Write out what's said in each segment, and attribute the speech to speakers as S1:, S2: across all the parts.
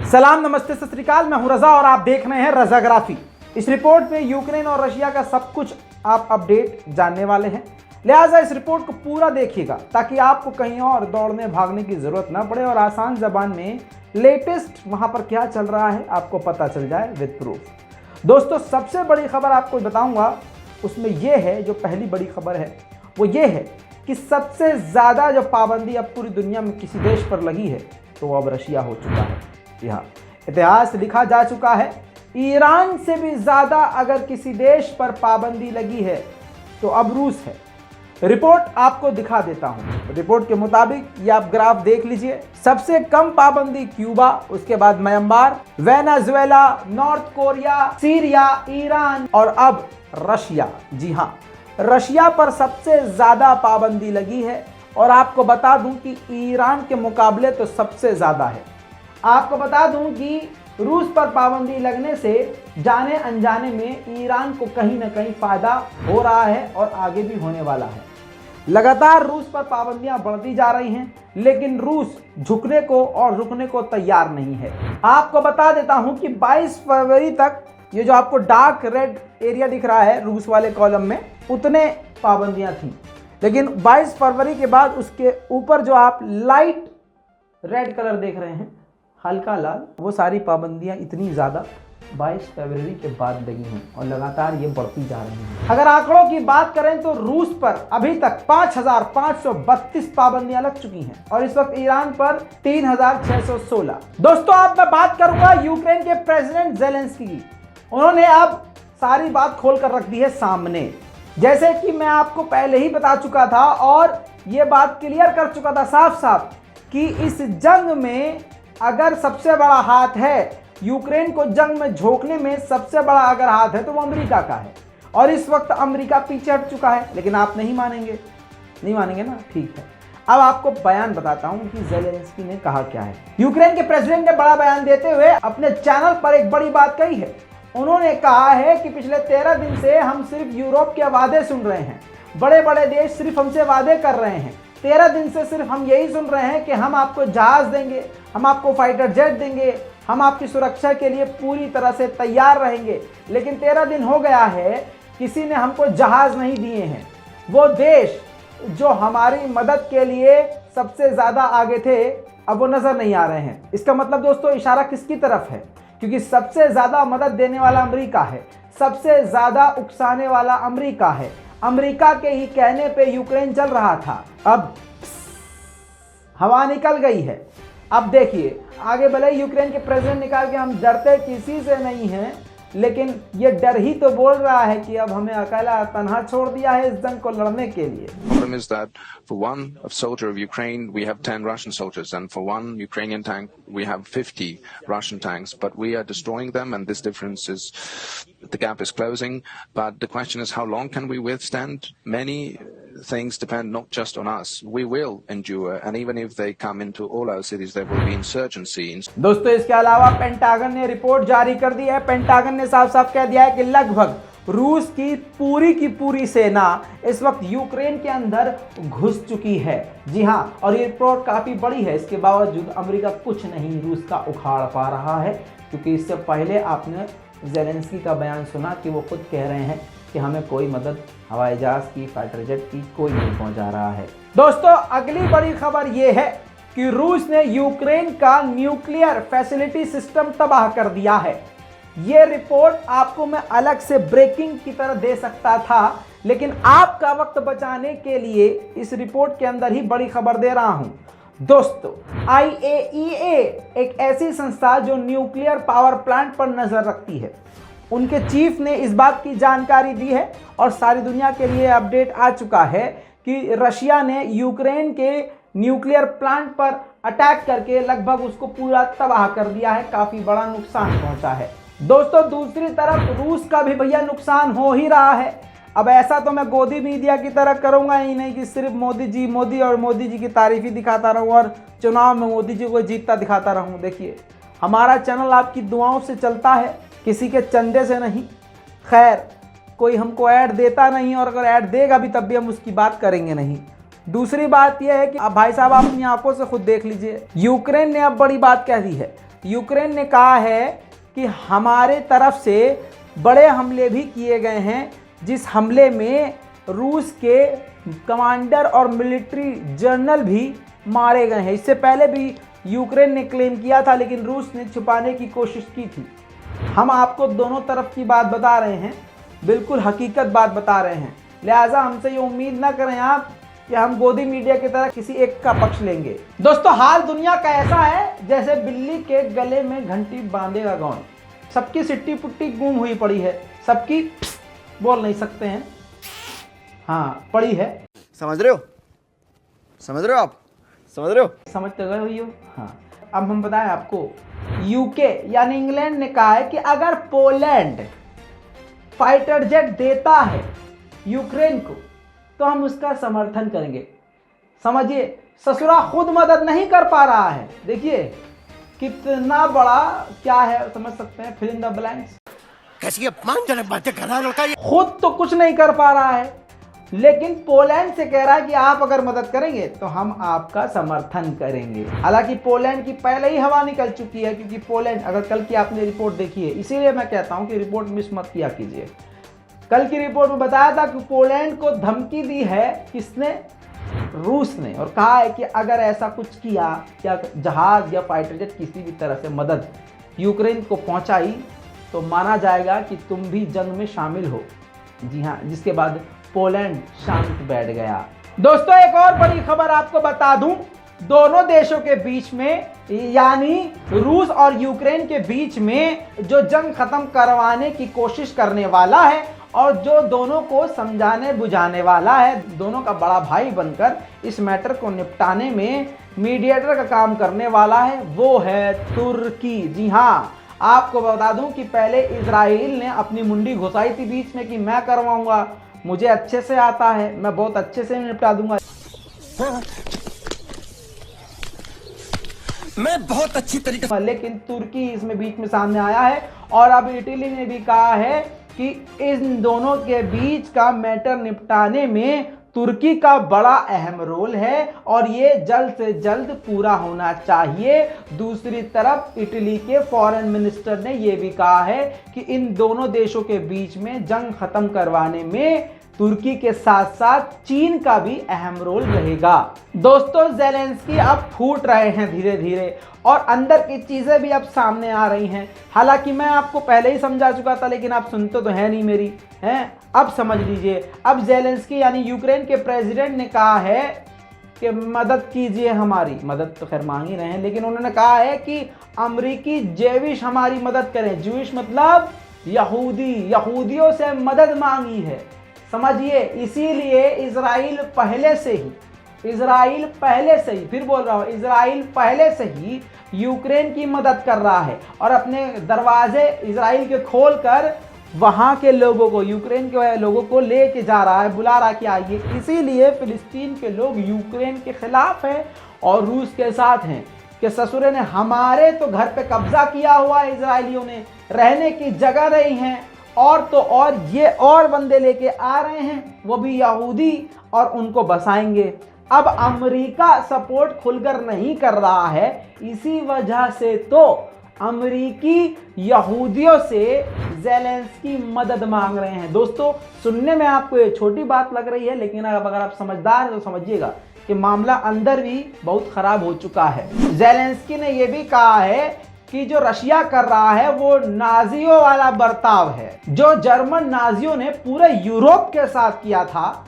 S1: सलाम, नमस्ते, सत श्री अकाल। मैं हूं रजा और आप देख रहे हैं रजाग्राफी। इस रिपोर्ट में यूक्रेन और रशिया का सब कुछ आप अपडेट जानने वाले हैं, लिहाजा इस रिपोर्ट को पूरा देखिएगा ताकि आपको कहीं और दौड़ने भागने की जरूरत ना पड़े और आसान जबान में लेटेस्ट वहां पर क्या चल रहा है आपको पता चल जाए विद प्रूफ। दोस्तों, सबसे बड़ी खबर आपको बताऊंगा, उसमें यह है, जो पहली बड़ी खबर है वो ये है कि सबसे ज़्यादा जो पाबंदी अब पूरी दुनिया में किसी देश पर लगी है तो अब रशिया हो चुका है। जी हाँ, इतिहास लिखा जा चुका है, ईरान से भी ज़्यादा अगर किसी देश पर पाबंदी लगी है तो अब रूस है। रिपोर्ट आपको दिखा देता हूँ। रिपोर्ट के मुताबिक ये आप ग्राफ देख लीजिए, सबसे कम पाबंदी क्यूबा, उसके बाद Myanmar, Venezuela, north Korea, Syria, Iran और अब रशिया। जी हाँ, रशिया पर सबसे ज़्यादा पाबंदी लगी है और आपको बता दूं कि ईरान के मुकाबले तो सबसे ज़्यादा है। आपको बता दूं कि रूस पर पाबंदी लगने से जाने अनजाने में ईरान को कहीं ना कहीं फ़ायदा हो रहा है और आगे भी होने वाला है। लगातार रूस पर पाबंदियां बढ़ती जा रही हैं, लेकिन रूस झुकने को और रुकने को तैयार नहीं है। आपको बता देता हूं कि 22 फरवरी तक ये जो आपको डार्क रेड एरिया दिख रहा है रूस वाले कॉलम में, उतने पाबंदियां थी, लेकिन 22 फरवरी के बाद उसके ऊपर जो आप लाइट रेड कलर देख रहे हैं, हल्का लाल, वो सारी पाबंदियां इतनी ज़्यादा 22 फरवरी के बाद लगी हैं और लगातार ये बढ़ती जा रही हैं। अगर आंकड़ों की बात करें तो रूस पर अभी तक 5532 पाबंदियां लग चुकी हैं और इस वक्त ईरान पर 3616। दोस्तों, अब मैं बात करूंगा यूक्रेन के प्रेसिडेंट ज़ेलेंस्की की। उन्होंने अब सारी बात खोल कर रख दी है सामने, जैसे कि मैं आपको पहले ही बता चुका था और ये बात क्लियर कर चुका था साफ साफ कि इस जंग में अगर सबसे बड़ा हाथ है, यूक्रेन को जंग में झोंकने में सबसे बड़ा अगर हाथ है तो वो अमेरिका का है और इस वक्त अमेरिका पीछे हट चुका है। लेकिन आप नहीं मानेंगे ना, ठीक है। अब आपको बयान बताता हूं कि ज़ेलेंस्की ने कहा क्या है। यूक्रेन के प्रेसिडेंट ने बड़ा बयान देते हुए अपने चैनल पर एक बड़ी बात कही है। उन्होंने कहा है कि पिछले 13 दिन से हम सिर्फ यूरोप के वादे सुन रहे हैं, बड़े बड़े देश सिर्फ हमसे वादे कर रहे हैं। 13 दिन से सिर्फ हम यही सुन रहे हैं कि हम आपको जहाज देंगे, हम आपको फाइटर जेट देंगे, हम आपकी सुरक्षा के लिए पूरी तरह से तैयार रहेंगे। लेकिन 13 दिन हो गया है, किसी ने हमको जहाज नहीं दिए हैं। वो देश जो हमारी मदद के लिए सबसे ज़्यादा आगे थे, अब वो नज़र नहीं आ रहे हैं। इसका मतलब दोस्तों इशारा किसकी तरफ है? क्योंकि सबसे ज़्यादा मदद देने वाला अमेरिका है, सबसे ज़्यादा उकसाने वाला अमेरिका है। अमेरिका के ही कहने पे यूक्रेन चल रहा था, अब हवा निकल गई है। अब देखिए आगे, भले यूक्रेन के प्रेसिडेंट निकाल के हम डरते किसी से नहीं हैं, लेकिन ये डर ही तो बोल रहा है कि अब हमें अकेला तन्हा छोड़ दिया है इस जंग को लड़ने के लिए।
S2: Problem is that for one soldier of Ukraine we have 10 Russian soldiers, and for one Ukrainian tank we have 50 Russian tanks, but we are destroying them, and this difference is, the gap is closing. But the question is, how long can we withstand? Many things depend not just on us. We will endure, and even if they come into all our cities there will be insurgency.
S1: दोस्तों, इसके अलावा pentagon ने report जारी कर दी है। Pentagon ने साफ साफ कह दिया है कि लगभग रूस की पूरी सेना इस वक्त यूक्रेन के अंदर घुस चुकी है। जी हाँ, और ये रिपोर्ट काफ़ी बड़ी है। इसके बावजूद अमेरिका कुछ नहीं रूस का उखाड़ पा रहा है, क्योंकि इससे पहले आपने ज़ेलेंस्की का बयान सुना कि वो खुद कह रहे हैं कि हमें कोई मदद हवाई जहाज की, फाइटर जेट की कोई नहीं पहुंचा रहा है। दोस्तों, अगली बड़ी खबर ये है कि रूस ने यूक्रेन का न्यूक्लियर फैसिलिटी सिस्टम तबाह कर दिया है। ये रिपोर्ट आपको मैं अलग से ब्रेकिंग की तरह दे सकता था, लेकिन आपका वक्त बचाने के लिए इस रिपोर्ट के अंदर ही बड़ी खबर दे रहा हूं। दोस्तों, IAEA एक ऐसी संस्था जो न्यूक्लियर पावर प्लांट पर नजर रखती है, उनके चीफ ने इस बात की जानकारी दी है और सारी दुनिया के लिए अपडेट आ चुका है कि रशिया ने यूक्रेन के न्यूक्लियर प्लांट पर अटैक करके लगभग उसको पूरा तबाह कर दिया है, काफ़ी बड़ा नुकसान पहुंचा है। दोस्तों, दूसरी तरफ रूस का भी भैया नुकसान हो ही रहा है। अब ऐसा तो मैं गोदी मीडिया की तरह करूंगा ही नहीं कि सिर्फ मोदी जी की तारीफ ही दिखाता रहूं और चुनाव में मोदी जी को जीतता दिखाता रहूं। देखिए, हमारा चैनल आपकी दुआओं से चलता है, किसी के चंदे से नहीं। खैर, कोई हमको ऐड देता नहीं और अगर ऐड देगा भी तब भी हम उसकी बात करेंगे नहीं। दूसरी बात यह है कि अब भाई साहब आप अपनी आंखों से खुद देख लीजिए, यूक्रेन ने अब बड़ी बात कह दी है। यूक्रेन ने कहा है कि हमारे तरफ से बड़े हमले भी किए गए हैं, जिस हमले में रूस के कमांडर और मिलिट्री जनरल भी मारे गए हैं। इससे पहले भी यूक्रेन ने क्लेम किया था, लेकिन रूस ने छुपाने की कोशिश की थी। हम आपको दोनों तरफ की बात बता रहे हैं, बिल्कुल हकीकत बात बता रहे हैं। लिहाजा हमसे ये उम्मीद ना करें आप कि हम गोदी मीडिया की तरह किसी एक का पक्ष लेंगे। दोस्तों, हाल दुनिया का ऐसा है जैसे बिल्ली के गले में घंटी बांधेगा कौन। सबकी सिट्टी पुट्टी गुम हुई पड़ी है, सबकी बोल नहीं सकते हैं, हाँ पड़ी है।
S3: समझ रहे हो? समझ रहे हो आप? समझ रहे हो?
S1: समझ तो गए हुई हो। हाँ, अब हम बताएं आपको, यूके यानी इंग्लैंड ने कहा है कि अगर पोलैंड फाइटर जेट देता है यूक्रेन को तो हम उसका समर्थन करेंगे। समझिए, ससुरा खुद मदद नहीं कर पा रहा है। देखिए कितना बड़ा क्या है, समझ सकते हैं, फिल इन द ब्लैंक्स।
S3: कैसी अपमानजनक बातें कर रहा है लड़का ये।
S1: खुद तो कुछ नहीं कर पा रहा है, लेकिन पोलैंड से कह रहा है कि आप अगर मदद करेंगे तो हम आपका समर्थन करेंगे। हालांकि पोलैंड की पहले ही हवा निकल चुकी है, क्योंकि पोलैंड, अगर कल की आपने रिपोर्ट देखी है, इसीलिए मैं कहता हूं कि रिपोर्ट मिस मत किया कीजिए। कल की रिपोर्ट में बताया था कि पोलैंड को धमकी दी है, किसने? रूस ने, और कहा है कि अगर ऐसा कुछ किया, या जहाज या फाइटर जेट किसी भी तरह से मदद यूक्रेन को पहुंचाई, तो माना जाएगा कि तुम भी जंग में शामिल हो। जी हाँ, जिसके बाद पोलैंड शांत बैठ गया। दोस्तों, एक और बड़ी खबर आपको बता दूं, दोनों देशों के बीच में, यानी रूस और यूक्रेन के बीच में जो जंग खत्म करवाने की कोशिश करने वाला है और जो दोनों को समझाने बुझाने वाला है, दोनों का बड़ा भाई बनकर इस मैटर को निपटाने में मीडिएटर का काम करने वाला है, वो है तुर्की। जी हाँ, आपको बता दूं कि पहले इजराइल ने अपनी मुंडी घुसाई थी बीच में कि मैं करवाऊंगा, मुझे अच्छे से आता है, मैं बहुत अच्छे से निपटा दूंगा,
S3: मैं बहुत अच्छी तरीके से।
S1: लेकिन तुर्की इसमें बीच में सामने आया है और अब इटली ने भी कहा है कि इन दोनों के बीच का मैटर निपटाने में तुर्की का बड़ा अहम रोल है और ये जल्द से जल्द पूरा होना चाहिए। दूसरी तरफ इटली के फॉरेन मिनिस्टर ने यह भी कहा है कि इन दोनों देशों के बीच में जंग खत्म करवाने में तुर्की के साथ साथ चीन का भी अहम रोल रहेगा। दोस्तों, ज़ेलेंस्की अब फूट रहे हैं धीरे धीरे और अंदर की चीजें भी अब सामने आ रही हैं। हालांकि मैं आपको पहले ही समझा चुका था, लेकिन आप सुनते तो है नहीं मेरी, हैं? अब समझ लीजिए। अब ज़ेलेंस्की यानी यूक्रेन के प्रेसिडेंट ने कहा है कि मदद कीजिए हमारी। मदद तो खैर मांग ही रहे हैं, लेकिन उन्होंने कहा है कि अमरीकी जेविश हमारी मदद करें। जूइश मतलब यहूदी, यहूदियों से मदद मांगी है, समझिए। इसीलिए इजराइल पहले से ही, फिर बोल रहा हूं, इजराइल पहले से ही यूक्रेन की मदद कर रहा है और अपने दरवाजे इजराइल के खोलकर वहां के लोगों को, यूक्रेन के लोगों को लेके जा रहा है, बुला रहा कि आइए। इसीलिए फिलिस्तीन के लोग यूक्रेन के खिलाफ हैं और रूस के साथ हैं कि ससुरे ने हमारे तो घर पे कब्जा किया हुआ है, इजराइलियों ने रहने की जगह नहीं है, और तो और ये और बंदे लेके आ रहे हैं, वो भी यहूदी, और उनको बसाएंगे। अब अमेरिका सपोर्ट खुलकर नहीं कर रहा है, इसी वजह से तो अमेरिकी यहूदियों से ज़ेलेंस्की मदद मांग रहे हैं। दोस्तों, सुनने में आपको ये छोटी बात लग रही है, लेकिन अब अगर आप समझदार हैं तो समझिएगा कि मामला अंदर भी बहुत खराब हो चुका है। ज़ेलेंस्की ने यह भी कहा है कि जो रशिया कर रहा है वो नाजियों वाला बर्ताव है। जो जर्मन नाजियों ने पूरे यूरोप के साथ किया था,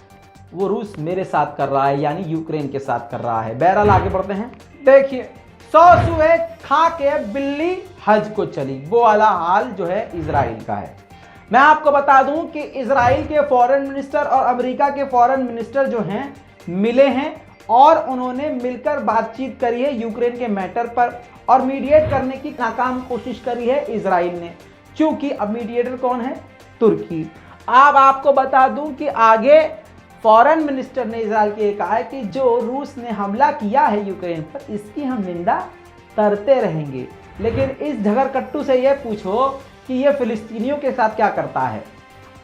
S1: वो रूस मेरे साथ कर रहा है, यानी यूक्रेन के साथ कर रहा है। बहरहाल आगे बढ़ते हैं। देखिए, 100 सुए खा के बिल्ली हज को चली, वो वाला हाल जो है इजराइल का है। मैं आपको बता दूं कि इजराइल के फॉरेन मिनिस्टर और अमेरिका के फॉरेन मिनिस्टर जो हैं मिले हैं और उन्होंने मिलकर बातचीत करी है यूक्रेन के मैटर पर, और मीडिएट करने की नाकाम कोशिश करी है इजराइल ने, क्योंकि अब मीडिएटर कौन है? तुर्की। अब आपको बता दूं कि आगे फॉरेन मिनिस्टर ने इजराइल के कहा है कि जो रूस ने हमला किया है यूक्रेन पर, इसकी हम निंदा करते रहेंगे, लेकिन इस झगड़कट्टू से यह पूछो कि यह फिलिस्तीनियों के साथ क्या करता है।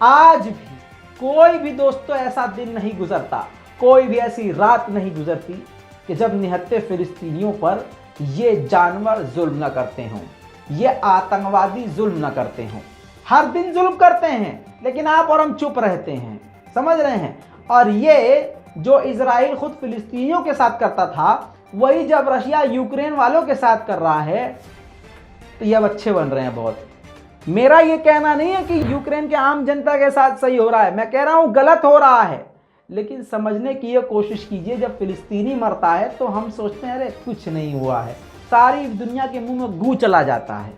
S1: आज भी कोई भी दोस्तों ऐसा दिन नहीं गुजरता, कोई भी ऐसी रात नहीं गुजरती कि जब निहत्थे फिलिस्तीनियों पर ये जानवर जुल्म न करते हों, ये आतंकवादी जुल्म न करते हों। हर दिन जुल्म करते हैं लेकिन आप और हम चुप रहते हैं, समझ रहे हैं। और ये जो इजराइल खुद फिलिस्तीनियों के साथ करता था, वही जब रशिया यूक्रेन वालों के साथ कर रहा है तो ये अब अच्छे बन रहे हैं बहुत। मेरा ये कहना नहीं है कि यूक्रेन के आम जनता के साथ सही हो रहा है, मैं कह रहा हूं गलत हो रहा है, लेकिन समझने की ये कोशिश कीजिए। जब फिलिस्तीनी मरता है तो हम सोचते हैं अरे कुछ नहीं हुआ है, सारी दुनिया के मुंह में गू चला जाता है।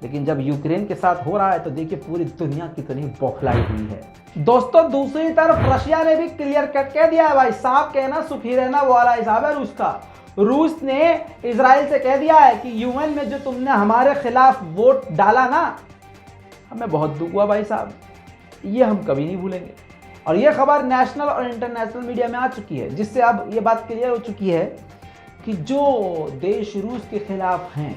S1: लेकिन जब यूक्रेन के साथ हो रहा है तो देखिए पूरी दुनिया कितनी बौखलाई हुई है। दोस्तों दूसरी तरफ रशिया ने भी क्लियर कट कह दिया है, भाई सांप कहना सुखी रहना वो वाला हिसाब है रूस का। रूस ने इजराइल से कह दिया है कि यूएन में जो तुमने हमारे खिलाफ वोट डाला ना, हमें बहुत दुख हुआ भाई साहब, ये हम कभी नहीं भूलेंगे। और ये खबर नेशनल और इंटरनेशनल मीडिया में आ चुकी है, जिससे अब ये बात क्लियर हो चुकी है कि जो देश रूस के खिलाफ हैं,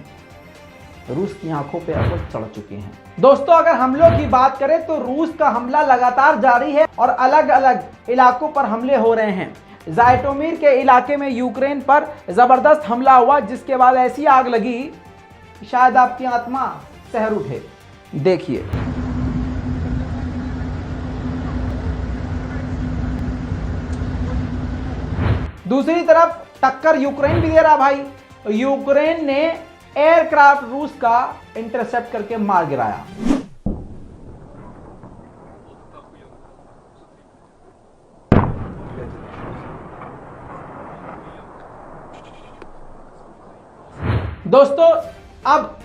S1: रूस की आंखों पे अब चढ़ चुके हैं। दोस्तों अगर हमलों की बात करें तो रूस का हमला लगातार जारी है और अलग अलग इलाकों पर हमले हो रहे हैं। ज़ाइटोमीर के इलाके में यूक्रेन पर जबरदस्त हमला हुआ, जिसके बाद ऐसी आग लगी कि शायद आपकी आत्मा सहर उठे। देखिए दूसरी तरफ टक्कर यूक्रेन भी दे रहा भाई। यूक्रेन ने एयरक्राफ्ट रूस का इंटरसेप्ट करके मार गिराया। दोस्तों अब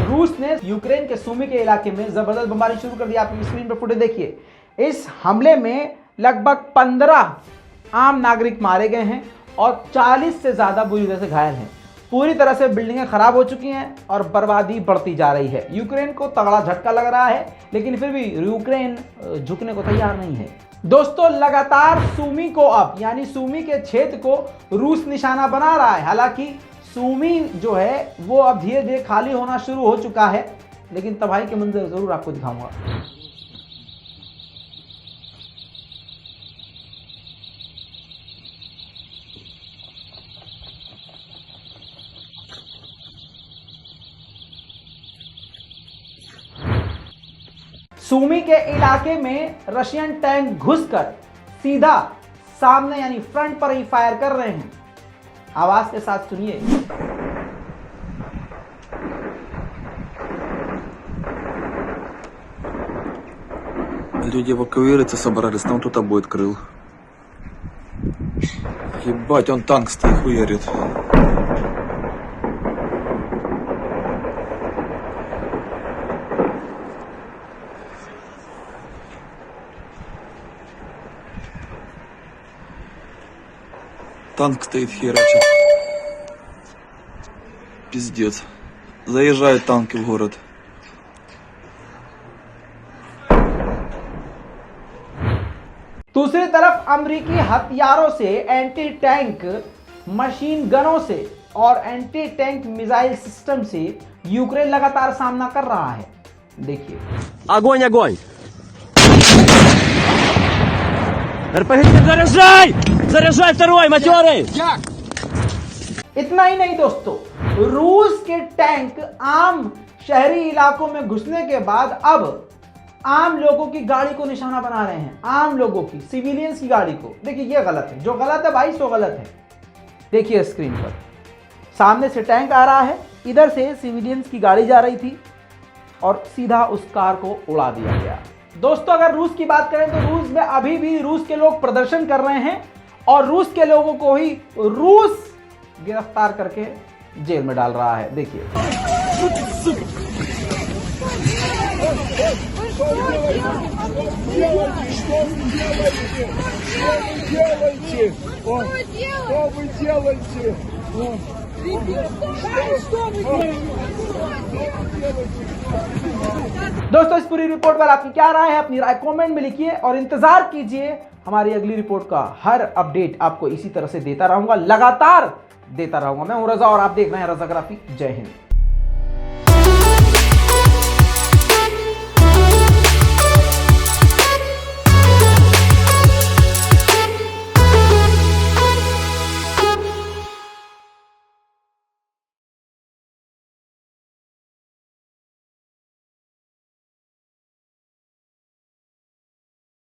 S1: रूस ने यूक्रेन के सूमी के इलाके में जबरदस्त बमबारी शुरू कर दी। आप स्क्रीन पर फुटेज देखिए। इस हमले में लगभग 15 आम नागरिक मारे गए हैं और 40 से ज्यादा बुरी तरह से घायल हैं। पूरी तरह से बिल्डिंगें खराब हो चुकी हैं और बर्बादी बढ़ती जा रही है। यूक्रेन को तगड़ा झटका लग रहा है, लेकिन फिर भी यूक्रेन झुकने को तैयार नहीं है। दोस्तों लगातार सूमी को अब यानी सूमी के क्षेत्र को रूस निशाना बना रहा है। हालांकि सूमी जो है वो अब धीरे धीरे खाली होना शुरू हो चुका है, लेकिन तबाही के मंजर जरूर आपको दिखाऊंगा। सूमी के इलाके में रशियन टैंक घुसकर सीधा सामने यानी फ्रंट पर ही फायर कर रहे हैं। आवाज के साथ सुनिए।
S4: Люди эвакуируются, собрались, там кто-то будет крыл. Ебать, он танк стоит, хуярит. Танк стоит, херачит. Пиздец. Заезжают танки в город.
S1: दूसरी तरफ अमेरिकी हथियारों से, एंटी टैंक मशीन गनों से और एंटी टैंक मिसाइल सिस्टम से यूक्रेन लगातार सामना कर रहा है। देखिए
S5: Огонь, огонь! РПГ заряжай! Заряжай второй, матерый!
S1: इतना ही नहीं दोस्तों, रूस के टैंक आम शहरी इलाकों में घुसने के बाद अब आम लोगों की गाड़ी को निशाना बना रहे हैं। आम लोगों की, सिविलियंस की गाड़ी को। देखिए ये गलत है, जो गलत है भाई सो गलत है। देखिए स्क्रीन पर सामने से टैंक आ रहा है, इधर से सिविलियंस की गाड़ी जा रही थी और सीधा उस कार को उड़ा दिया गया। दोस्तों अगर रूस की बात करें तो रूस में अभी भी रूस के लोग प्रदर्शन कर रहे हैं और रूस के लोगों को ही रूस गिरफ्तार करके जेल में डाल रहा है। देखिए दोस्तों इस पूरी रिपोर्ट पर आपकी क्या राय है, अपनी राय कमेंट में लिखिए और इंतजार कीजिए हमारी अगली रिपोर्ट का। हर अपडेट आपको इसी तरह से देता रहूंगा, लगातार देता रहूंगा। मैं हूं रजा और आप देख रहे हैं रजाग्राफी। जय हिंद।